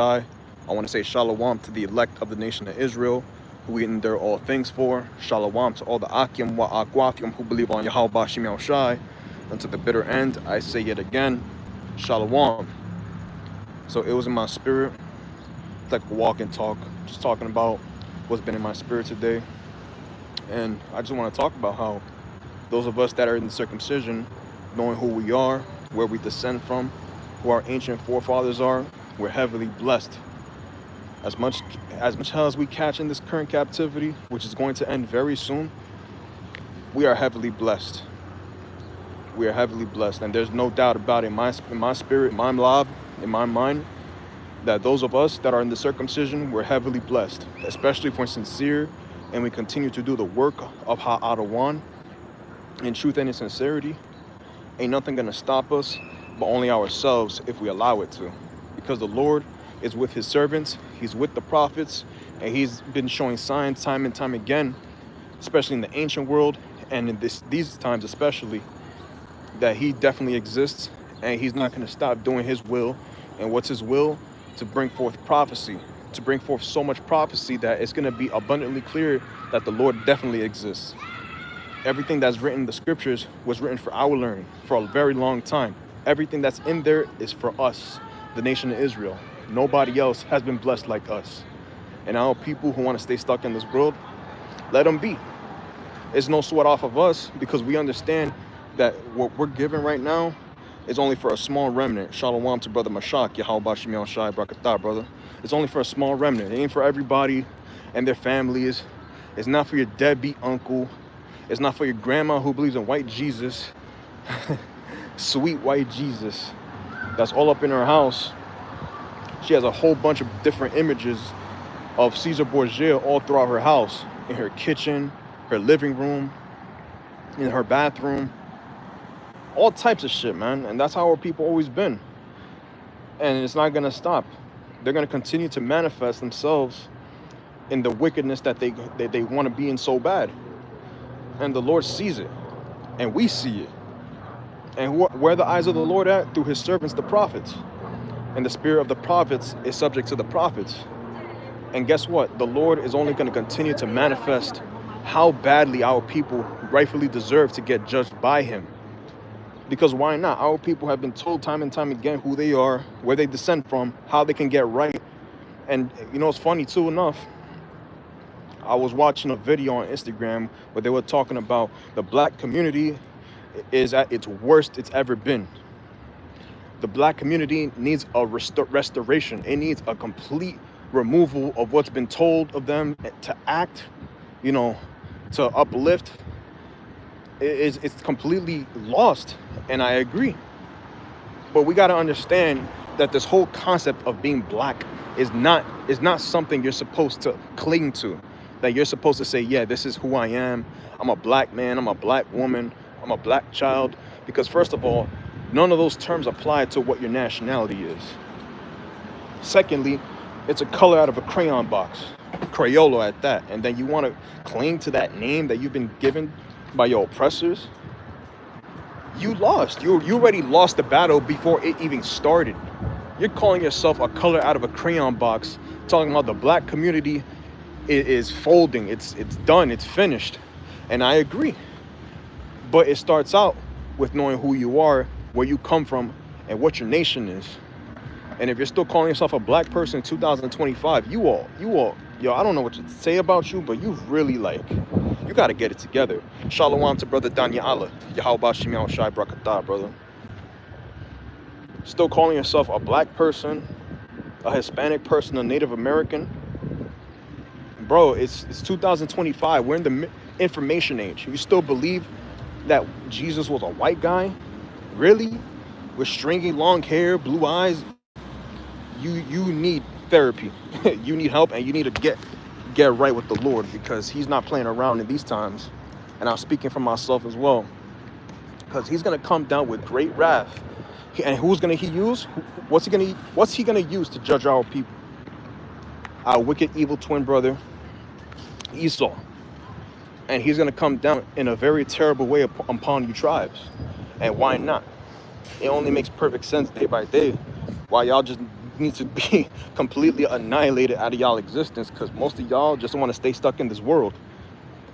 I want to say shalom to the elect of the nation of Israel, who we endure all things for. Shalom to all the Akim wa Akwathim who believe on Yahweh Bashim Yahushai. And to the bitter end, I say yet again, shalom. So it was in my spirit, like a walk and talk, just talking about what's been in my spirit today. And I just want to talk about how those of us that are in the circumcision, knowing who we are, where we descend from, who our ancient forefathers are, we're heavily blessed. As much hell as we catch in this current captivity, which is going to end very soon, we are heavily blessed. We are heavily blessed, and there's no doubt about it in my spirit, in my lob, in my mind, that those of us that are in the circumcision, we're heavily blessed, especially if we're sincere and we continue to do the work of Ha'adawan in truth and in sincerity. Ain't nothing gonna stop us, but only ourselves if we allow it to. Because the Lord is with his servants, he's with the prophets, and he's been showing signs time and time again, especially in the ancient world and in these times especially, that he definitely exists, and he's not going to stop doing his will. And what's his will? To bring forth prophecy, to bring forth so much prophecy that it's going to be abundantly clear that the Lord definitely exists. Everything that's written in the scriptures was written for our learning for a very long time. Everything that's in there is for us, the nation of Israel. Nobody else has been blessed like us. And our people who want to stay stuck in this world, let them be. It's no sweat off of us, because we understand that what we're given right now is only for a small remnant. Shalom to Brother Mashak, Yahweh Bashim Yahushai Brakatah, brother. It's only for a small remnant. It ain't for everybody and their families. It's not for your deadbeat uncle. It's not for your grandma who believes in white Jesus. Sweet white Jesus. That's all up in her house. She has a whole bunch of different images of Caesar Borgia all throughout her house. In her kitchen, her living room, in her bathroom. All types of shit, man. And that's how our people always been. And it's not gonna stop. They're gonna continue to manifest themselves in the wickedness that they want to be in so bad. And the Lord sees it. And we see it. And where the eyes of the Lord at? Through his servants, the prophets. And the spirit of the prophets is subject to the prophets. And guess what? The Lord is only going to continue to manifest how badly our people rightfully deserve to get judged by him. Because why not? Our people have been told time and time again who they are, where they descend from, how they can get right. And you know, it's funny too enough. I was watching a video on Instagram where they were talking about the black community is at its worst it's ever been. The black community needs a restoration. It needs a complete removal of what's been told of them to act, you know, to uplift. It's completely lost, and I agree. But we got to understand that this whole concept of being black is not something you're supposed to cling to. That you're supposed to say, yeah, this is who I am. I'm a black man. I'm a black woman. I'm a black child. Because first of all, none of those terms apply to what your nationality is. Secondly, it's a color out of a crayon box, Crayola at that. And then you want to cling to that name that you've been given by your oppressors. You lost. You already lost the battle before it even started. You're calling yourself a color out of a crayon box, talking about the black community is folding. It's done. It's finished. And I agree. But it starts out with knowing who you are, where you come from, and what your nation is. And if you're still calling yourself a black person in 2025, you all, yo, I don't know what to say about you, but you really you got to get it together. Shalom to Brother Daniela. Yahweh Bashim Yahushai Brakatah, brother. Still calling yourself a black person, a Hispanic person, a Native American. Bro, it's 2025. We're in the information age. You still believe that Jesus was a white guy? Really? With stringy long hair, blue eyes? You need therapy. You need help, and you need to get right with the Lord, because he's not playing around in these times. And I'm speaking for myself as well, because he's going to come down with great wrath. And who's going to he use? What's he going to use to judge our people? Our wicked, evil twin brother, Esau. And he's going to come down in a very terrible way upon you tribes. And why not? It only makes perfect sense day by day. Why y'all just need to be completely annihilated out of y'all existence, because most of y'all just want to stay stuck in this world.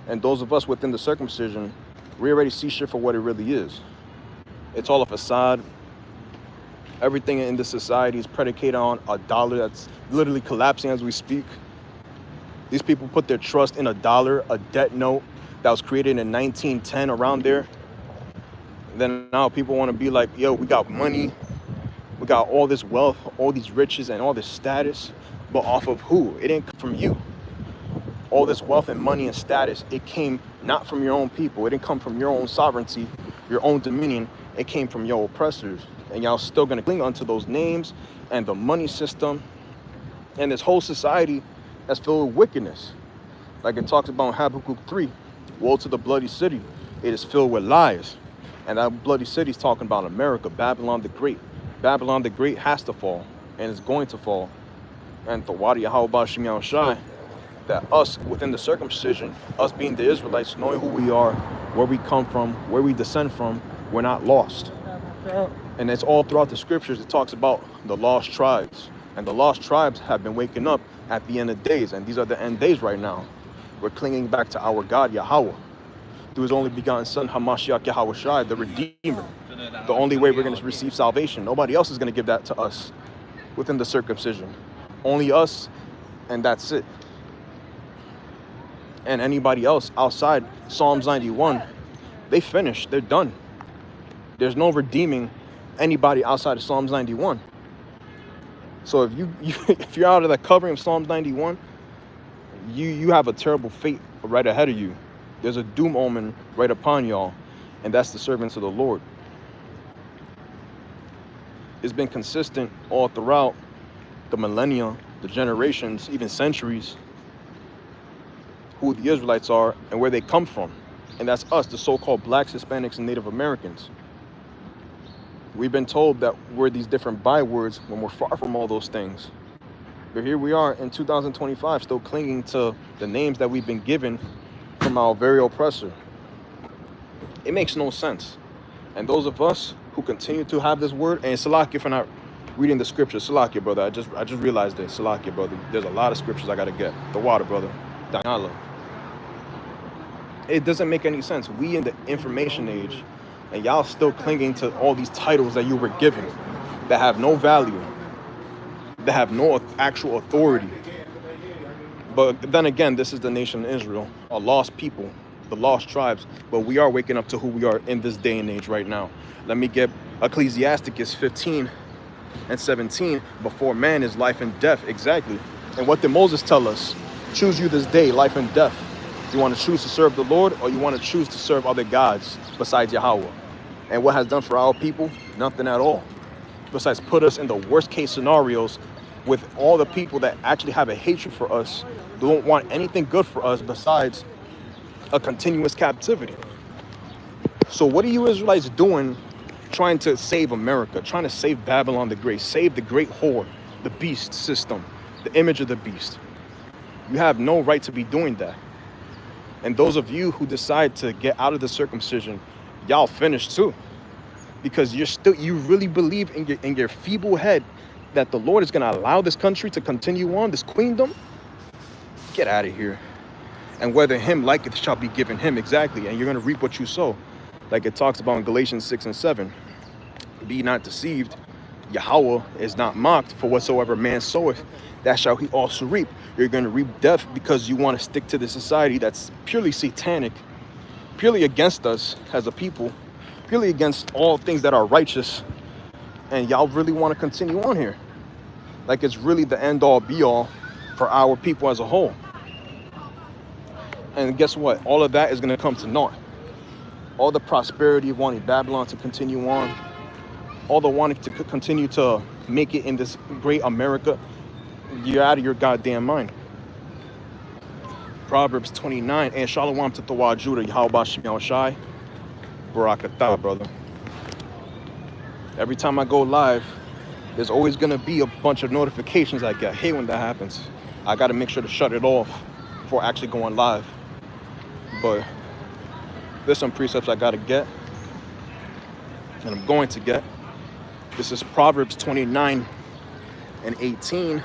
And those of us within the circumcision, we already see shit for what it really is. It's all a facade. Everything in this society is predicated on a dollar that's literally collapsing as we speak. These people put their trust in a dollar, a debt note that was created in 1910, around there. And then now people want to be like, yo, we got money, we got all this wealth, all these riches and all this status, but off of who? It didn't come from you. All this wealth and money and status, it came not from your own people. It didn't come from your own sovereignty, your own dominion. It came from your oppressors. And y'all still gonna cling onto those names and the money system and this whole society that's filled with wickedness. Like it talks about in Habakkuk 3, woe to the bloody city. It is filled with lies. And that bloody city is talking about America, Babylon the Great. Babylon the Great has to fall, and it's going to fall. And Thawadi Yahweh Shem Yahushai, that us within the circumcision, us being the Israelites, knowing who we are, where we come from, where we descend from, we're not lost. And it's all throughout the scriptures. It talks about the lost tribes. And the lost tribes have been waking up at the end of days. And these are the end days right now. We're clinging back to our God, Yahweh, through his only begotten son, Hamashiach Yahushai, the Redeemer. The only way we're going to receive salvation. Nobody else is going to give that to us within the circumcision. Only us, and that's it. And anybody else outside Psalms 91, they finished. They're done. There's no redeeming anybody outside of Psalms 91. So if you're out of the covering of Psalms 91, you have a terrible fate right ahead of you. There's a doom omen right upon y'all, and that's the servants of the Lord. It's been consistent all throughout the millennia, the generations, even centuries, who the Israelites are and where they come from. And that's us, the so-called blacks, Hispanics, and Native Americans. We've been told that we're these different bywords when we're far from all those things. But here we are in 2025, still clinging to the names that we've been given from our very oppressor. It makes no sense. And those of us who continue to have this word, and Salakia for not reading the scriptures, Salakia, brother, I just realized this, Salakia, brother. There's a lot of scriptures I gotta get. The water, brother. Danyala. It doesn't make any sense. We in the information age, and y'all still clinging to all these titles that you were given that have no value, that have no actual authority. But then again, this is the nation of Israel, a lost people, the lost tribes. But we are waking up to who we are in this day and age right now. Let me get Ecclesiasticus 15 and 17. Before man is life and death. Exactly. And what did Moses tell us? Choose you this day, life and death. You want to choose to serve the Lord, or you want to choose to serve other gods besides Yahweh? And what has done for our people? Nothing at all. Besides put us in the worst case scenarios with all the people that actually have a hatred for us, don't want anything good for us besides a continuous captivity. So what are you Israelites doing trying to save America, trying to save Babylon the Great, save the great whore, the beast system, the image of the beast? You have no right to be doing that. And those of you who decide to get out of the circumcision, y'all finished too. Because you really believe in your feeble head that the Lord is going to allow this country to continue on, this queendom? Get out of here. And whether him liketh shall be given him. Exactly. And you're going to reap what you sow. Like it talks about in Galatians 6 and 7. Be not deceived. Yahweh is not mocked. For whatsoever man soweth, that shall he also reap. You're going to reap death because you want to stick to the society that's purely satanic, purely against us as a people, purely against all things that are righteous. And y'all really want to continue on here. Like it's really the end all be all for our people as a whole. And guess what? All of that is going to come to naught. All the prosperity of wanting Babylon to continue on, all the wanting to continue to make it in this great America, you're out of your goddamn mind. Proverbs 29, and Shalom to Thawad Judah, Yahweh Shem Yahushai, Barakatah, brother. Every time I go live, there's always going to be a bunch of notifications I get. I hate when that happens. I got to make sure to shut it off before actually going live. But there's some precepts I got to get, and I'm going to get. This is Proverbs 29 and 18,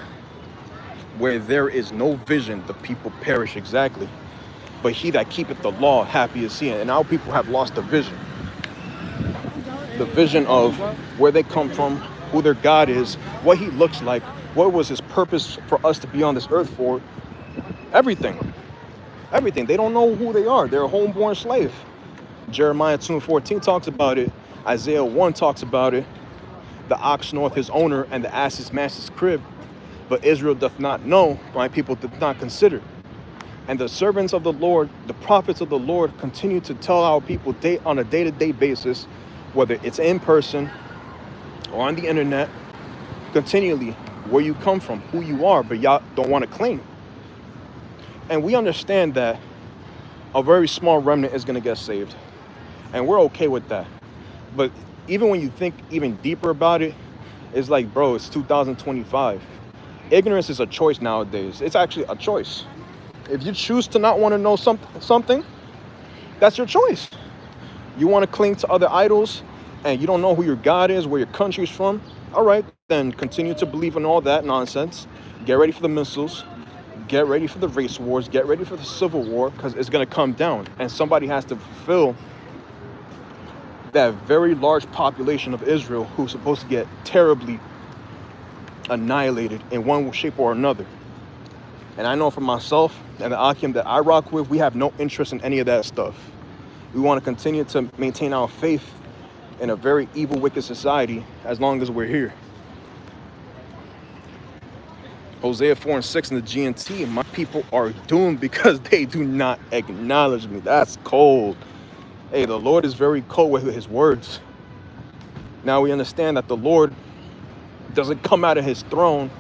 where there is no vision, the people perish. Exactly. But he that keepeth the law, happy is he. And our people have lost the vision. The vision of where they come from, who their God is, what he looks like, what was his purpose for us to be on this earth for. Everything. Everything. They don't know who they are. They're a homeborn slave. Jeremiah 2:14 talks about it. Isaiah 1 talks about it. The ox knoweth his owner, and the ass his master's crib. But Israel doth not know, my people doth not consider. And the servants of the Lord, the prophets of the Lord, continue to tell our people on a day-to-day basis, whether it's in person or on the internet, continually where you come from, who you are, but y'all don't want to claim. And we understand that a very small remnant is going to get saved. And we're okay with that. But even when you think even deeper about it, it's like, bro, it's 2025. Ignorance is a choice nowadays. It's actually a choice. If you choose to not want to know something, that's your choice. You want to cling to other idols and you don't know who your God is, where your country's from, all right, then continue to believe in all that nonsense. Get ready for the missiles. Get ready for the race wars. Get ready for the civil war, because it's going to come down. And somebody has to fulfill that very large population of Israel who's supposed to get terribly annihilated in one shape or another. And I know for myself and the Akim that I rock with, we have no interest in any of that stuff. We want to continue to maintain our faith in a very evil, wicked society as long as we're here. Hosea 4:6 in the GNT, my people are doomed because they do not acknowledge me. That's cold. Hey, the Lord is very cold with his words. Now we understand that the Lord doesn't come out of his throne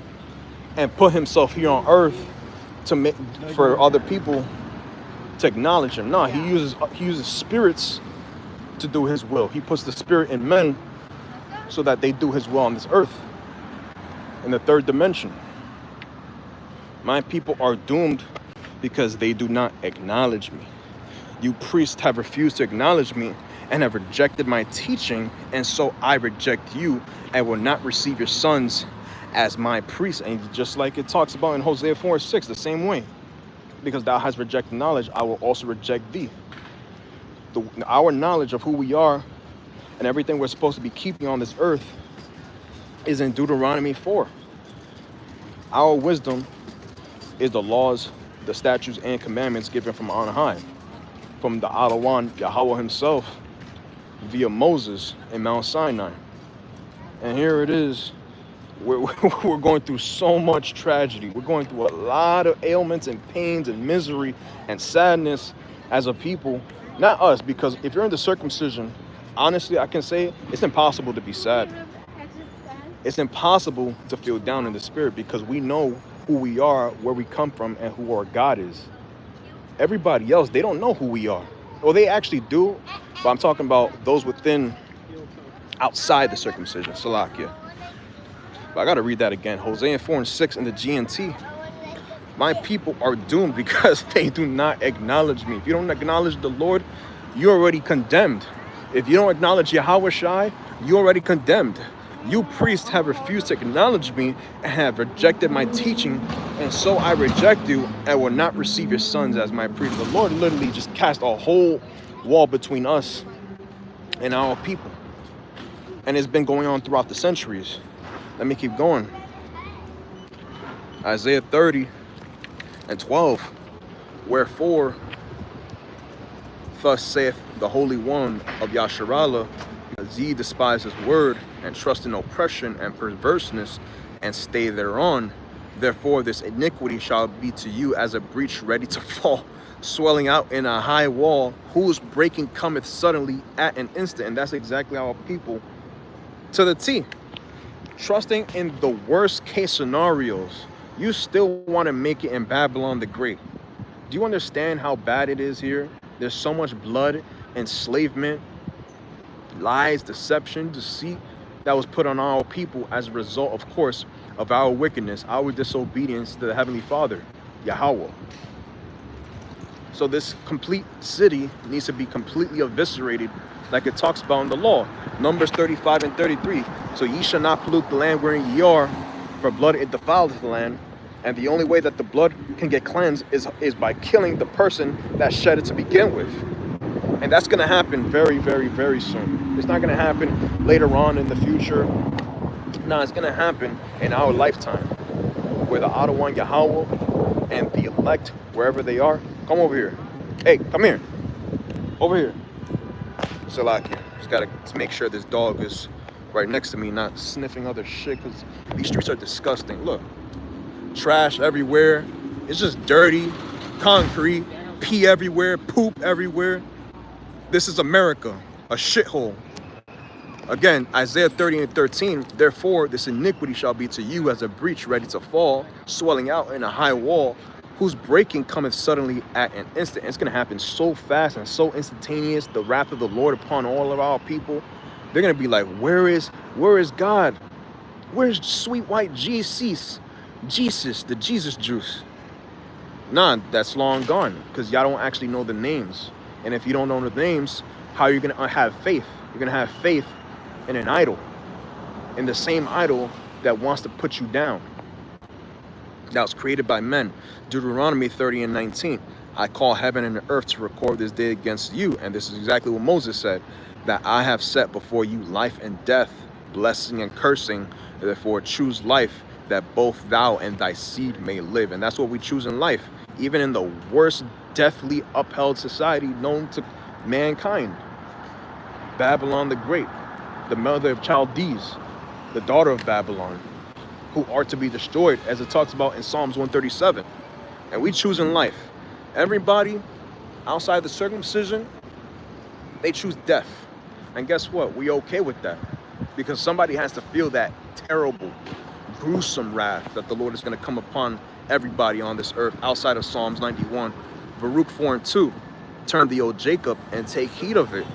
and put himself here on earth to make for other people to acknowledge him. No, he uses spirits to do his will. He puts the spirit in men so that they do his will on this earth in the third dimension. My people are doomed because they do not acknowledge me. You priests have refused to acknowledge me and have rejected my teaching, and so I reject you and will not receive your sons as my priests. And just like it talks about in Hosea 4:6, the same way. Because thou hast rejected knowledge, I will also reject thee. Our knowledge of who we are and everything we're supposed to be keeping on this earth is in Deuteronomy 4. Our wisdom is the laws, the statutes, and commandments given from on high, from the Adawan, Yahweh himself, via Moses in Mount Sinai. And here it is. We're going through so much tragedy. We're going through a lot of ailments and pains and misery and sadness as a people. Not us, because if you're in the circumcision, honestly, I can say it's impossible to be sad. It's impossible to feel down in the spirit because we know who we are, where we come from, and who our God is. Everybody else, they don't know who we are. Well, they actually do, but I'm talking about those within, outside the circumcision, Salakia. But I got to read that again. Hosea 4:6 in the GNT. My people are doomed because they do not acknowledge me. If you don't acknowledge the Lord, you're already condemned. If you don't acknowledge Yahweh Shai, you're already condemned. You priests have refused to acknowledge me and have rejected my teaching, and so I reject you and will not receive your sons as my priests. The Lord literally just cast a whole wall between us and our people. And it's been going on throughout the centuries. Let me keep going. Isaiah 30:12. Wherefore, thus saith the Holy One of Yasharallah, as ye despise his word, and trust in oppression and perverseness, and stay thereon, therefore this iniquity shall be to you as a breach ready to fall, swelling out in a high wall, whose breaking cometh suddenly at an instant. And that's exactly our people to the T. Trusting in the worst case scenarios, you still want to make it in Babylon the Great. Do you understand how bad it is here? There's so much blood, enslavement, lies, deception, deceit that was put on our people as a result, of course, of our wickedness, our disobedience to the Heavenly Father, Yahweh. So this complete city needs to be completely eviscerated, like it talks about in the law. Numbers 35:33. So ye shall not pollute the land wherein ye are, For blood, it defiles the land. And the only way that the blood can get cleansed is by killing the person that shed it to begin with. And that's going to happen very, very, very soon. It's not going to happen later on in the future. No, it's going to happen in our lifetime. Where the Adonai Yahweh and the elect, wherever they are, come over here. Hey, come here. Over here. Salakia. Just got to make sure this dog is right next to me, not sniffing other shit, because these streets are disgusting. Look. Trash everywhere. It's just dirty, concrete, pee everywhere, poop everywhere. This is America, a shithole. Again, Isaiah 30:13, therefore this iniquity shall be to you as a breach ready to fall, swelling out in a high wall, whose breaking cometh suddenly at an instant. It's going to happen so fast and so instantaneous, the wrath of the Lord upon all of our people. They're going to be like, where is God? Where's sweet white Jesus? Jesus, the Jesus juice. Nah, that's long gone, because y'all don't actually know the names. And if you don't know the names, how are you going to have faith? You're going to have faith in an idol, in the same idol that wants to put you down, that was created by men. Deuteronomy 30:19, I call heaven and the earth to record this day against you. And this is exactly what Moses said, that I have set before you life and death, blessing and cursing, therefore choose life, that both thou and thy seed may live. And that's what we choose in life, even in the worst deathly upheld society known to mankind. Babylon the Great, the mother of Chaldees, the daughter of Babylon, who are to be destroyed, as it talks about in Psalms 137. And we choose in life. Everybody outside the circumcision, they choose death. And guess what? We okay with that, because somebody has to feel that terrible, gruesome wrath that the Lord is going to come upon everybody on this earth outside of Psalms 91. Baruch 4:2, turn thee, O Jacob, and take heed of it.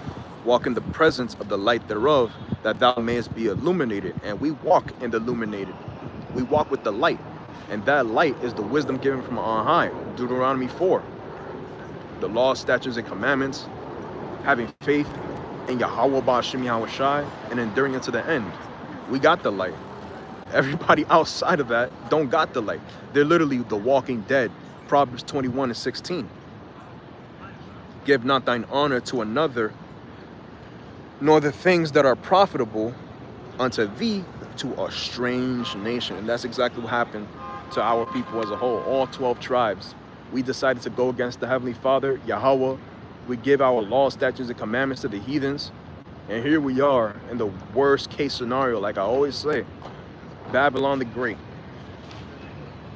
Walk in the presence of the light thereof, that thou mayest be illuminated. And we walk in the illuminated. We walk with the light. And that light is the wisdom given from on high. Deuteronomy 4. The law, statutes, and commandments. Having faith in Yahweh Ba'ashem Yahweh Shai, and enduring unto the end. We got the light. Everybody outside of that don't got the light. They're literally the walking dead. Proverbs 21:16. Give not thine honor to another, nor the things that are profitable unto thee to a strange nation. And that's exactly what happened to our people as a whole, all 12 tribes. We decided to go against the Heavenly Father, Yahweh. We give our laws, statutes, and commandments to the heathens. And here we are in the worst case scenario, like I always say. Babylon the Great,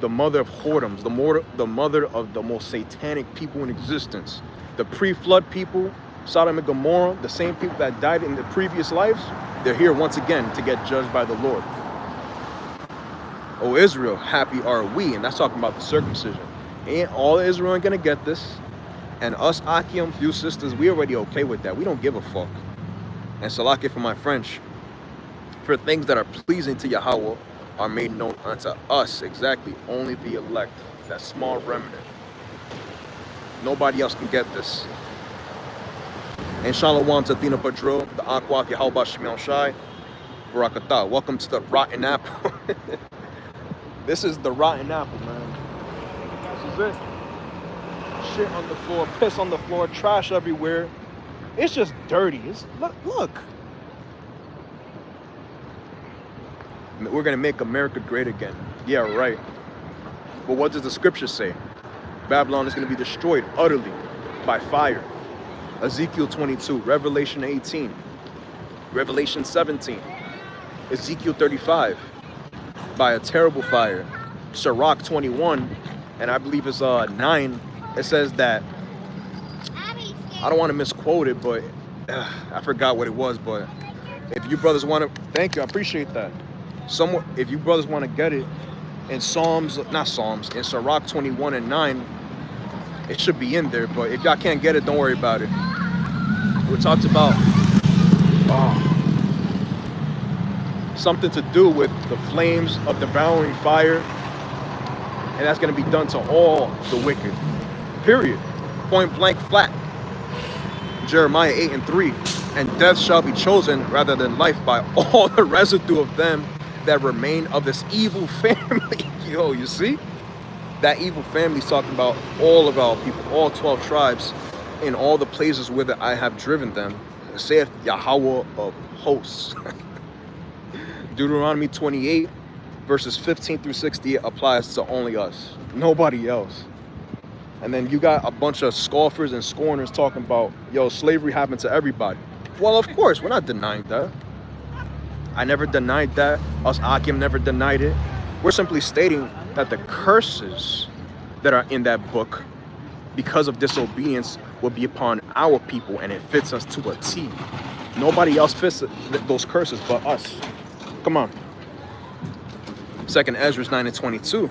the mother of whoredoms, the mother of the most satanic people in existence. The pre-flood people, Sodom and Gomorrah, the same people that died in the previous lives, they're here once again to get judged by the Lord. O Israel, happy are we. And that's talking about the circumcision. And all Israel ain't gonna get this. And us Akim, few sisters, we already okay with that. We don't give a fuck. And Salaki for my French. For things that are pleasing to Yahweh are made known unto us, exactly, only the elect, that small remnant. Nobody else can get this. And Shalom to Athena Padro, the Aqua of Yahweh Shemel Shai, Barakatah. Welcome to the Rotten Apple. This is the Rotten Apple, man. This is it. Shit on the floor, piss on the floor, trash everywhere. It's just dirty. Look. We're gonna make America great again. Yeah, right. But what does the scripture say? Babylon is gonna be destroyed utterly by fire. Ezekiel 22, Revelation 18, Revelation 17, Ezekiel 35, by a terrible fire. Sirach 21, and I believe it's 9. It says that, I don't want to misquote it, but I forgot what it was. But if you brothers want to, thank you, I appreciate that. If you brothers want to get it in in Sirach 21 and 9, it should be in there. But if y'all can't get it, don't worry about it. It talks about something to do with the flames of devouring fire, and that's going to be done to all the wicked. Period. Point blank flat. Jeremiah 8 and 3. And death shall be chosen rather than life by all the residue of them that remain of this evil family. Yo, you see? That evil family's talking about all of our people, all 12 tribes, in all the places whither I have driven them, saith Yahweh of hosts. Deuteronomy 28, verses 15 through 68 applies to only us, nobody else. And then you got a bunch of scoffers and scorners talking about, yo, slavery happened to everybody. Well, of course, we're not denying that. I never denied that. Us Akim never denied it. We're simply stating that the curses that are in that book, because of disobedience, will be upon our people, and it fits us to a T. Nobody else fits those curses but us. Come on. 2nd Ezra 9 and 22.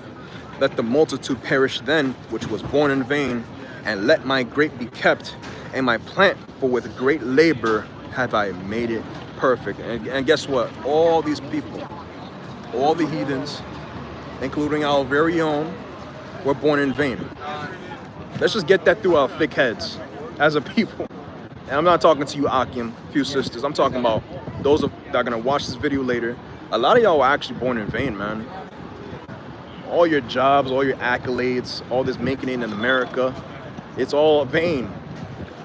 Let the multitude perish then, which was born in vain, and let my grape be kept, and my plant, for with great labor have I made it perfect. And guess what? All these people, all the heathens, including our very own, were born in vain. Let's just get that through our thick heads as a people. And I'm not talking to you, Akim, few sisters. I'm talking about those that are going to watch this video later. A lot of y'all were actually born in vain, man. All your jobs, all your accolades, all this making it in America, it's all vain.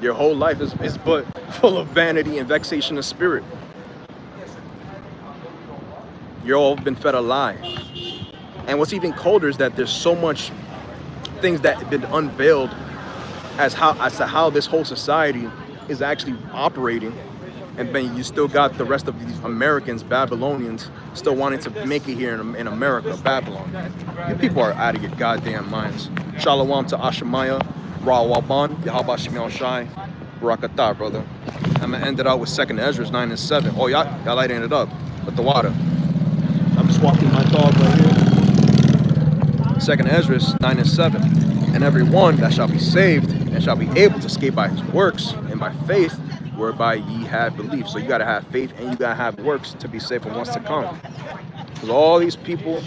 Your whole life is but full of vanity and vexation of spirit. You're all been fed a lie. And what's even colder is that there's so much things that have been unveiled as to how this whole society is actually operating. And then you still got the rest of these Americans, Babylonians, still wanting to make it here in America, Babylon. You people are out of your goddamn minds. Shalom to Ashemaya, Rawaban, Yahweh Shemel Shai, Barakatah, brother. I'm going to end it out with 2nd Ezra 9 and 7. Oh, y'all lighting it up with the water. I'm just walking my dog right here. 2nd Ezra 9 and 7. And every one that shall be saved and shall be able to escape by his works and by faith, whereby ye have believed. So you got to have faith and you got to have works to be saved from what's to come. Because all these people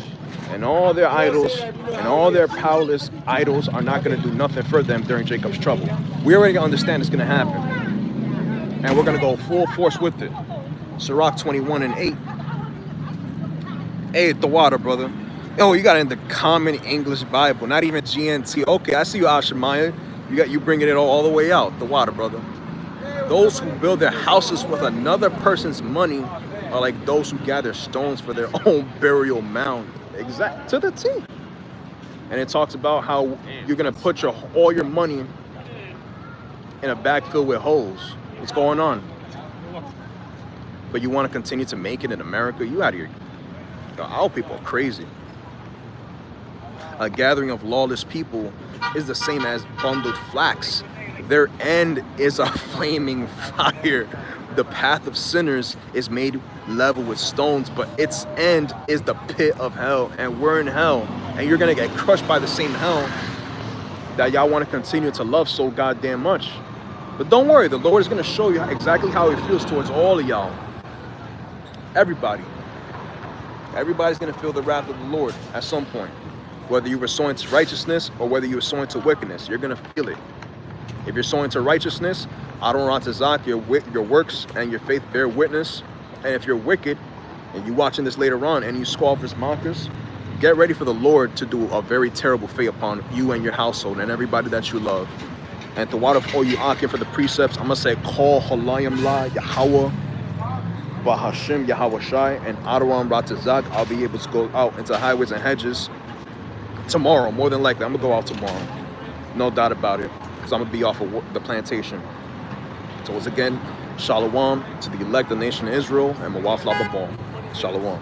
and all their idols and all their powerless idols are not going to do nothing for them during Jacob's trouble. We already understand it's going to happen. And we're going to go full force with it. Sirach 21 and 8. Hey, the water, brother. Oh, you got it in the Common English Bible, not even GNT. Okay, I see you, Ashemaya. You bringing it all the way out. The water, brother. Those who build their houses with another person's money are like those who gather stones for their own burial mound. Exact to the T. And it talks about how you're gonna put all your money in a bag filled with holes. What's going on? But you want to continue to make it in America? You out of here. Our people are crazy. A gathering of lawless people is the same as bundled flax. Their end is a flaming fire. The path of sinners is made level with stones, but its end is the pit of hell. And we're in hell. And you're going to get crushed by the same hell that y'all want to continue to love so goddamn much. But don't worry, the Lord is going to show you exactly how he feels towards all of y'all. Everybody. Everybody's going to feel the wrath of the Lord at some point. Whether you were sowing to righteousness or whether you were sowing to wickedness, you're going to feel it. If you're sowing to righteousness, Adon Ratazak, your works and your faith bear witness. And if you're wicked, and you're watching this later on, and you scoffers, mockers, get ready for the Lord to do a very terrible fate upon you and your household and everybody that you love. And to water for you Akim for the precepts, I'm going to say, call Halayim La, Yahweh, Bahashim, Yahweh Shai, and Adon Ratazak. I'll be able to go out into highways and hedges tomorrow, more than likely. I'm going to go out tomorrow. No doubt about it. Because I'm going to be off of the plantation. So once again, Shalom to the elect, the nation of Israel, and Mawaf Lababon. Shalom.